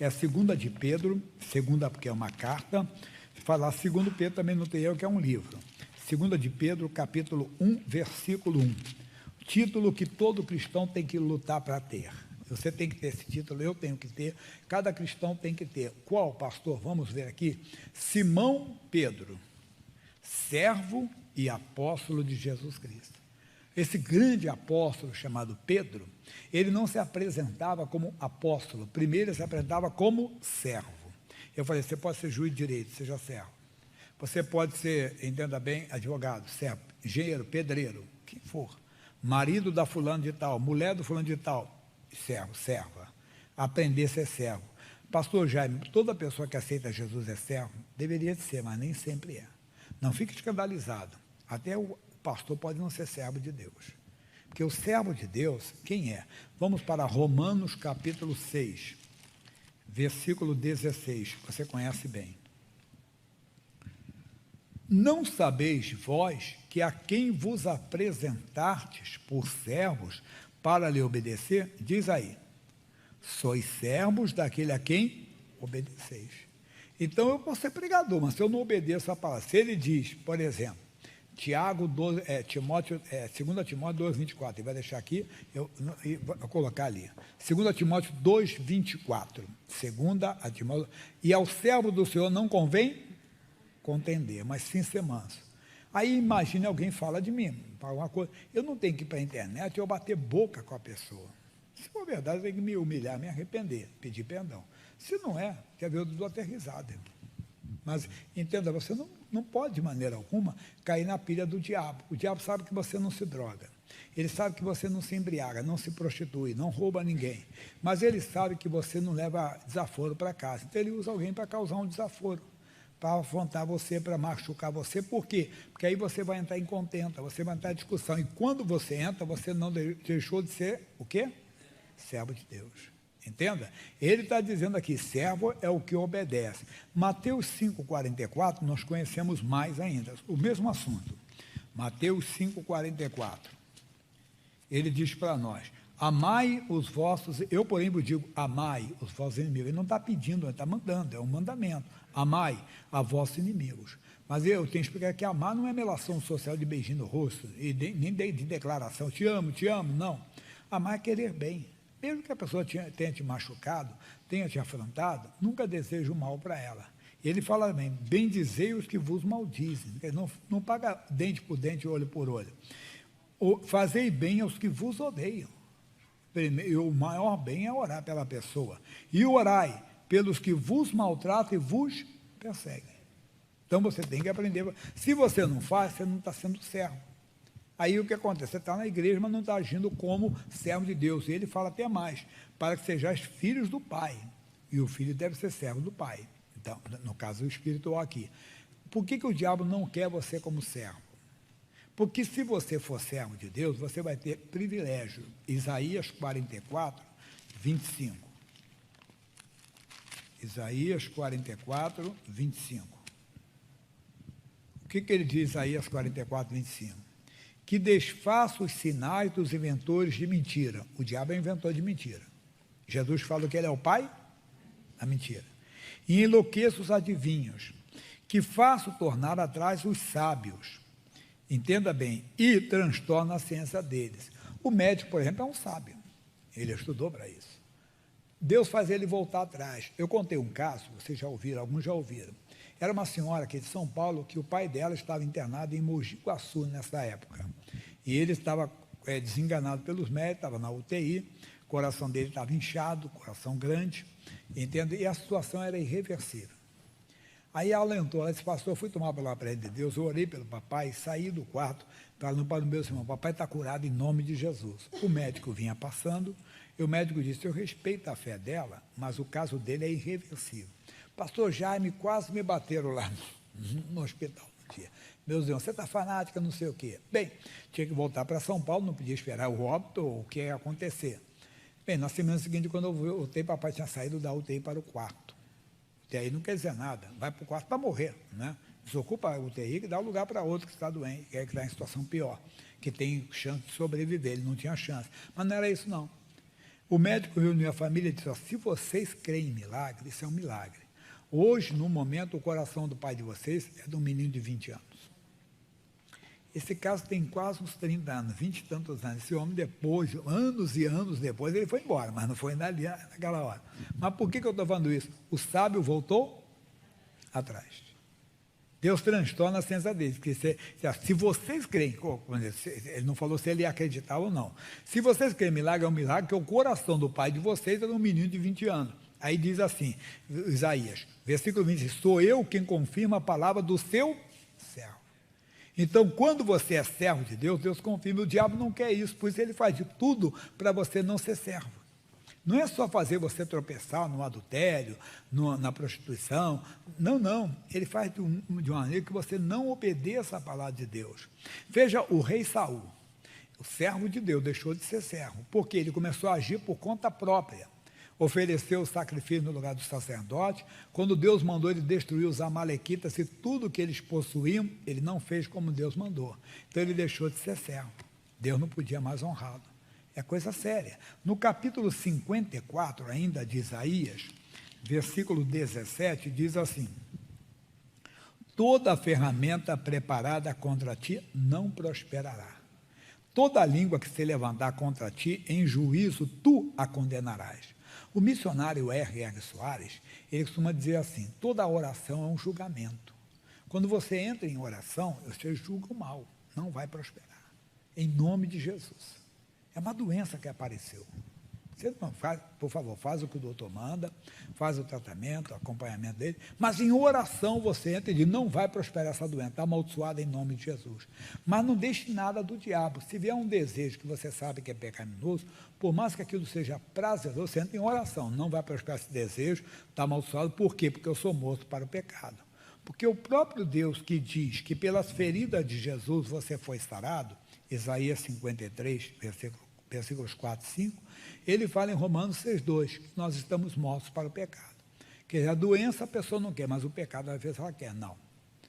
É a segunda de Pedro, segunda porque é uma carta. Se falar segundo Pedro também não tem erro, que é um livro. Segunda de Pedro, capítulo 1, versículo 1. Título que todo cristão tem que lutar para ter. Você tem que ter esse título, eu tenho que ter, cada cristão tem que ter. Qual, pastor? Vamos ver aqui. Simão Pedro, servo e apóstolo de Jesus Cristo. Esse grande apóstolo chamado Pedro, ele não se apresentava como apóstolo, primeiro ele se apresentava como servo. Eu falei, você pode ser juiz de direito, seja servo. Você pode ser, entenda bem, advogado, servo, engenheiro, pedreiro, quem for. Marido da fulano de tal, mulher do fulano de tal, servo, serva. Aprender a ser servo. Pastor Jaime, toda pessoa que aceita Jesus é servo? Deveria ser, mas nem sempre é. Não fique escandalizado. Até o pastor pode não ser servo de Deus. Porque o servo de Deus, quem é? Vamos para Romanos capítulo 6, versículo 16. Você conhece bem. Não sabeis vós que a quem vos apresentastes por servos para lhe obedecer, diz aí, sois servos daquele a quem obedeceis. Então eu posso ser pregador, mas se eu não obedeço a palavra, se ele diz, por exemplo, Tiago 12, 2 Timóteo 2, 24, ele vai deixar aqui, eu vou colocar ali, 2 Timóteo 2, 24, e ao servo do Senhor não convém contender, mas sim ser manso. Aí imagine alguém fala de mim, fala uma coisa, eu não tenho que ir para a internet eu bater boca com a pessoa. Se for verdade, eu tenho que me humilhar, me arrepender, pedir perdão. Se não é, quer ver, eu dou até risada. Mas, entenda, você não pode, de maneira alguma, cair na pilha do diabo. O diabo sabe que você não se droga. Ele sabe que você não se embriaga, não se prostitui, não rouba ninguém. Mas ele sabe que você não leva desaforo para casa. Então, ele usa alguém para causar um desaforo, para afrontar você, para machucar você. Por quê? Porque aí você vai entrar em contenta, você vai entrar em discussão. E quando você entra, você não deixou de ser o quê? Servo de Deus. Entenda? Ele está dizendo aqui, servo é o que obedece. Mateus 5,44, nós conhecemos mais ainda, o mesmo assunto. Mateus 5,44. Ele diz para nós, amai os vossos, eu porém vos digo, amai os vossos inimigos. Ele não está pedindo, ele está mandando, é um mandamento. Amai a vossos inimigos. Mas eu tenho que explicar que amar não é relação social de beijinho no rosto, e nem de declaração, te amo, não. Amar é querer bem. Mesmo que a pessoa tenha te machucado, tenha te afrontado, nunca deseje o mal para ela. Ele fala bem, bendizei os que vos maldizem, não paga dente por dente, olho por olho. Fazei bem aos que vos odeiam. Primeiro, o maior bem é orar pela pessoa. E orai pelos que vos maltratam e vos perseguem. Então você tem que aprender. Se você não faz, você não está sendo servo. Aí o que acontece? Você está na igreja, mas não está agindo como servo de Deus. E ele fala até mais, para que sejais filhos do Pai. E o filho deve ser servo do Pai. Então, no caso espiritual aqui. Por que o diabo não quer você como servo? Porque se você for servo de Deus, você vai ter privilégio. Isaías 44, 25. Isaías 44, 25. O que ele diz, Isaías 44, 25? Que desfaça os sinais dos inventores de mentira. O diabo é inventor de mentira. Jesus fala que ele é o pai da mentira. E enlouqueça os adivinhos, que faço tornar atrás os sábios. Entenda bem, e transtorna a ciência deles. O médico, por exemplo, é um sábio. Ele estudou para isso. Deus faz ele voltar atrás. Eu contei um caso, vocês já ouviram, alguns já ouviram. Era uma senhora aqui de São Paulo, que o pai dela estava internado em Mogi Guaçu nessa época. E ele estava desenganado pelos médicos, estava na UTI, o coração dele estava inchado, coração grande, entende? E a situação era irreversível. Aí ela entrou, ela disse, pastor, eu fui tomar a palavra de Deus, eu orei pelo papai, saí do quarto, falando para o meu irmão, papai está curado em nome de Jesus. O médico vinha passando, e o médico disse, eu respeito a fé dela, mas o caso dele é irreversível. Pastor Jaime, quase me bateram lá no hospital um dia. Meus irmãos, você está fanática, não sei o quê. Bem, tinha que voltar para São Paulo, não podia esperar o óbito ou o que ia acontecer. Bem, na semana seguinte, quando eu voltei, papai tinha saído da UTI para o quarto. UTI não quer dizer nada, vai para o quarto para morrer, né? Desocupa a UTI e dá lugar para outro que está doente, que está em situação pior, que tem chance de sobreviver, ele não tinha chance. Mas não era isso, não. O médico reuniu a família e disse: ó, se vocês creem em milagre, isso é um milagre. Hoje, no momento, o coração do pai de vocês é de um menino de 20 anos. Esse caso tem quase uns 30 anos, 20 e tantos anos. Esse homem, depois, anos e anos depois, ele foi embora, mas não foi naquela hora. Mas por que eu estou falando isso? O sábio voltou atrás. Deus transtorna a ciência dele. Porque se vocês creem, ele não falou se ele ia acreditar ou não. Se vocês creem milagre, é um milagre, que o coração do pai de vocês é de um menino de 20 anos. Aí diz assim, Isaías, versículo 20, sou eu quem confirma a palavra do seu servo. Então, quando você é servo de Deus, Deus confirma. O diabo não quer isso, por isso ele faz de tudo para você não ser servo. Não é só fazer você tropeçar no adultério, na prostituição. Não. Ele faz de uma maneira que você não obedeça a palavra de Deus. Veja o rei Saul, o servo de Deus, deixou de ser servo, porque ele começou a agir por conta própria. Ofereceu o sacrifício no lugar do sacerdote. Quando Deus mandou ele destruir os amalequitas e tudo que eles possuíam, ele não fez como Deus mandou. Então ele deixou de ser servo. Deus não podia mais honrá-lo. É coisa séria. No capítulo 54, ainda de Isaías, versículo 17, diz assim: toda ferramenta preparada contra ti não prosperará. Toda língua que se levantar contra ti, em juízo tu a condenarás. O missionário R.R. Soares, ele costuma dizer assim, toda oração é um julgamento. Quando você entra em oração, você julga o mal, não vai prosperar. Em nome de Jesus. É uma doença que apareceu. Você não faz, por favor, faz o que o doutor manda, faz o tratamento, o acompanhamento dele, mas em oração você entra e diz, não vai prosperar essa doença, está amaldiçoada em nome de Jesus. Mas não deixe nada do diabo. Se vier um desejo que você sabe que é pecaminoso, por mais que aquilo seja prazeroso, você entra em oração, não vai prosperar esse desejo, está amaldiçoado. Por quê? Porque eu sou morto para o pecado. Porque o próprio Deus que diz que pelas feridas de Jesus você foi sarado, Isaías 53, versículos 4 e 5, ele fala em Romanos 6,2, que nós estamos mortos para o pecado. Quer dizer, a doença a pessoa não quer, mas o pecado às vezes ela quer. Não,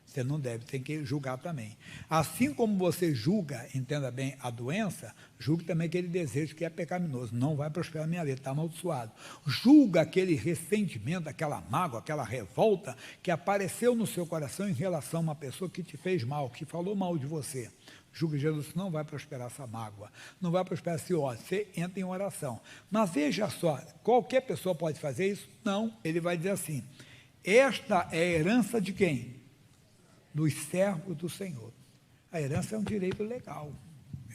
você não deve, tem que julgar também. Assim como você julga, entenda bem, a doença, julgue também aquele desejo que é pecaminoso. Não vai prosperar a minha vida, está amaldiçoado. Julga aquele ressentimento, aquela mágoa, aquela revolta que apareceu no seu coração em relação a uma pessoa que te fez mal, que falou mal de você. Julgue Jesus, não vai prosperar essa mágoa, não vai prosperar esse ódio, você entra em oração. Mas veja só, qualquer pessoa pode fazer isso? Não, ele vai dizer assim, esta é a herança de quem? Dos servos do Senhor. A herança é um direito legal.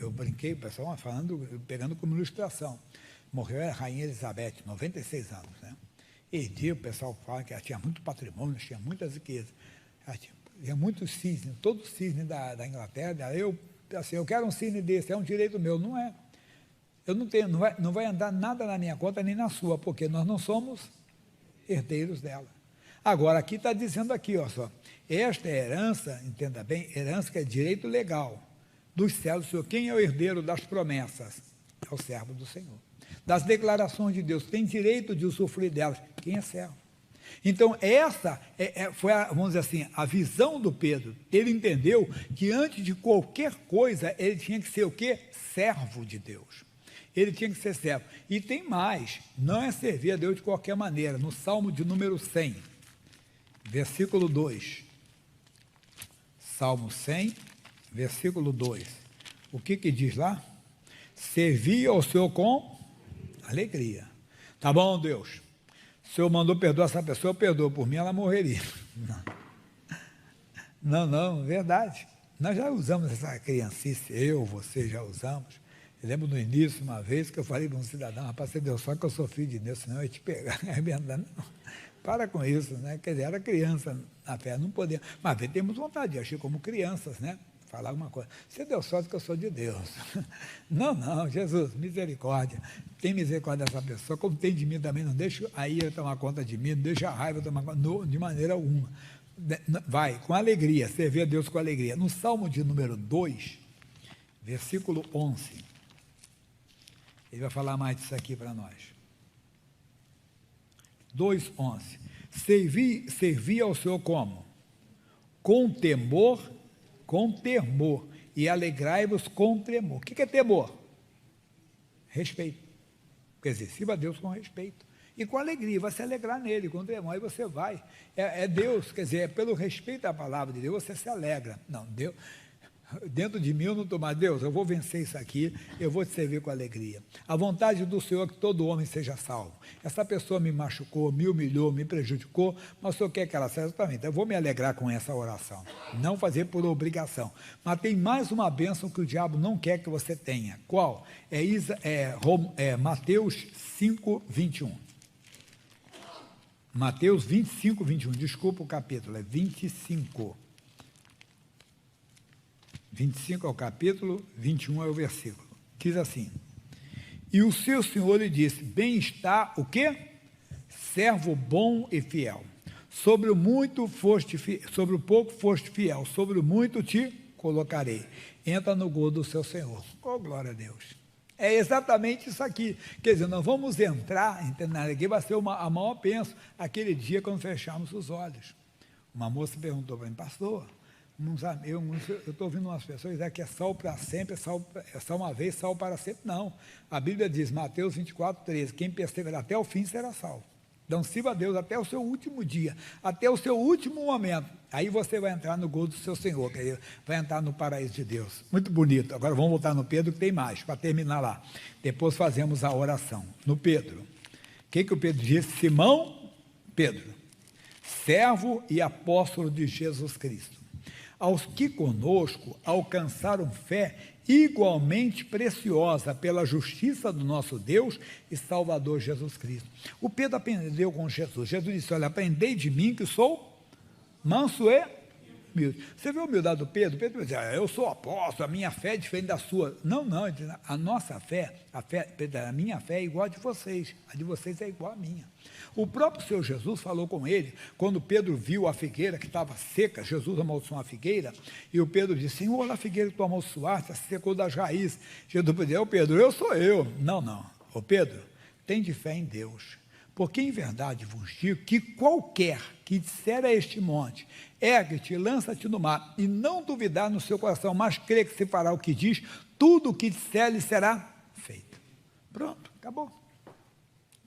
Eu brinquei, o pessoal falando, pegando como ilustração. Morreu a Rainha Elizabeth, 96 anos. Né? E dia o pessoal fala que ela tinha muito patrimônio, tinha muitas riquezas. Ela tinha muitos cisnes, todos os cisnes da Inglaterra. Eu quero um cisne desse, é um direito meu. Não é. Eu não tenho, não vai andar nada na minha conta nem na sua, porque nós não somos herdeiros dela. Agora, aqui está dizendo aqui, ó só, esta é herança, entenda bem, herança que é direito legal dos céus do Senhor. Quem é o herdeiro das promessas? É o servo do Senhor. Das declarações de Deus, tem direito de usufruir delas. Quem é servo? Então, essa foi, vamos dizer assim, a visão do Pedro. Ele entendeu que antes de qualquer coisa, ele tinha que ser o quê? Servo de Deus. Ele tinha que ser servo. E tem mais, não é servir a Deus de qualquer maneira. No Salmo de número 100, versículo 2. Salmo 100, versículo 2. O que diz lá? Servir ao Senhor com alegria. Tá bom, Deus? O Senhor mandou perdoar essa pessoa, eu perdoo. Por mim, ela morreria. Não, verdade. Nós já usamos essa criancice, você já usamos. Eu lembro no início, uma vez, que eu falei para um cidadão, rapaz, você deu só que eu sou filho de Deus, senão eu ia te pegar. Não, para com isso, né? Quer dizer, era criança na fé, não podia. Mas temos vontade de agir como crianças, né? Falar alguma coisa. Você deu sorte que eu sou de Deus. Não, Jesus, misericórdia. Tem misericórdia dessa pessoa, como tem de mim também, não deixa a ira tomar conta de mim, não deixa a raiva tomar conta, de maneira alguma. Vai, com alegria, servir a Deus com alegria. No Salmo de número 2, versículo 11, ele vai falar mais disso aqui para nós. 2:11. Servir ao Senhor como? Com temor, e alegrai-vos com tremor. O que é temor? Respeito. Quer dizer, sirva a Deus com respeito. E com alegria, vai se alegrar nele, com o irmão, aí você vai. É Deus, quer dizer, é pelo respeito à palavra de Deus, você se alegra. Não, Deus, dentro de mim eu não estou mais, Deus, eu vou vencer isso aqui, eu vou te servir com alegria. A vontade do Senhor é que todo homem seja salvo. Essa pessoa me machucou, me humilhou, me prejudicou, mas o Senhor quer que ela seja também. Então eu vou me alegrar com essa oração, não fazer por obrigação. Mas tem mais uma bênção que o diabo não quer que você tenha. Qual? Mateus 5, 21. Mateus 25, 21. Desculpa o capítulo, é 25. 25 é o capítulo, 21 é o versículo. Diz assim: e o seu senhor lhe disse, bem está o quê? Servo bom e fiel. Sobre o pouco foste fiel, sobre o muito te colocarei. Entra no gozo do seu senhor. Oh, glória a Deus. É exatamente isso aqui. Quer dizer, nós vamos entrar, aqui vai ser a maior bênção, aquele dia quando fecharmos os olhos. Uma moça perguntou para mim, pastor, eu estou ouvindo umas pessoas dizer que é sal para sempre, é só uma vez, sal para sempre. Não. A Bíblia diz, Mateus 24, 13, quem perseverar até o fim será salvo. Então, sirva a Deus até o seu último dia, até o seu último momento. Aí você vai entrar no gozo do seu Senhor, quer dizer, vai entrar no paraíso de Deus. Muito bonito. Agora vamos voltar no Pedro, que tem mais, para terminar lá. Depois fazemos a oração. No Pedro. O que o Pedro disse? Simão, Pedro, servo e apóstolo de Jesus Cristo, aos que conosco alcançaram fé igualmente preciosa pela justiça do nosso Deus e Salvador Jesus Cristo. O Pedro aprendeu com Jesus. Jesus disse, olha, aprendei de mim que sou manso e humilde. Você viu a humildade do Pedro? Pedro dizia, eu sou apóstolo, a minha fé é diferente da sua. Não, a nossa fé, a minha fé é igual a de vocês é igual à minha. O próprio Senhor Jesus falou com ele, quando Pedro viu a figueira que estava seca, Jesus amaldiçoou a figueira, e o Pedro disse, Senhor, a figueira que tu amaldiçoaste, se secou das raízes. Jesus disse, Pedro, eu sou eu. Não, Pedro, tem de fé em Deus, porque em verdade vos digo que qualquer que disser a este monte, ergue-te, lança-te no mar, e não duvidar no seu coração, mas crê que se fará o que diz, tudo o que disser lhe será feito. Pronto, acabou.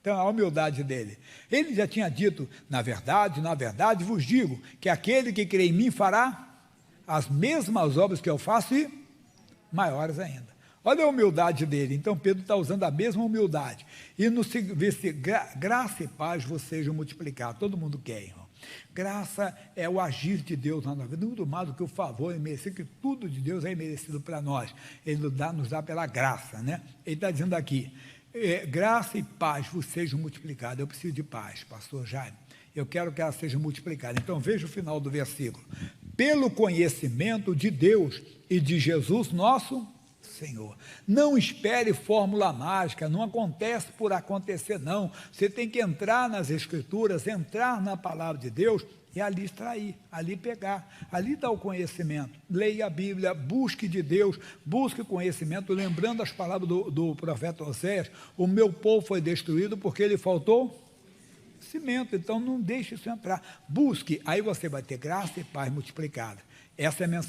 Então, a humildade dele. Ele já tinha dito, na verdade vos digo, que aquele que crê em mim fará as mesmas obras que eu faço e maiores ainda. Olha a humildade dele. Então, Pedro está usando a mesma humildade. E no versículo, graça e paz vos sejam multiplicados. Todo mundo quer, irmão. Graça é o agir de Deus na nossa vida, muito mais do que o favor imerecido, que tudo de Deus é merecido para nós. Ele nos dá pela graça, né? Ele está dizendo aqui, graça e paz vos sejam multiplicadas. Eu preciso de paz, pastor Jaime. Eu quero que ela seja multiplicada. Então veja o final do versículo. Pelo conhecimento de Deus e de Jesus nosso Senhor. Não espere fórmula mágica, não acontece por acontecer, não. Você tem que entrar nas Escrituras, entrar na palavra de Deus e ali extrair, ali pegar, ali dá o conhecimento. Leia a Bíblia, busque de Deus, busque conhecimento, lembrando as palavras do profeta Oséias, o meu povo foi destruído porque lhe faltou conhecimento, então não deixe isso entrar. Busque, aí você vai ter graça e paz multiplicada. Essa é a mensagem.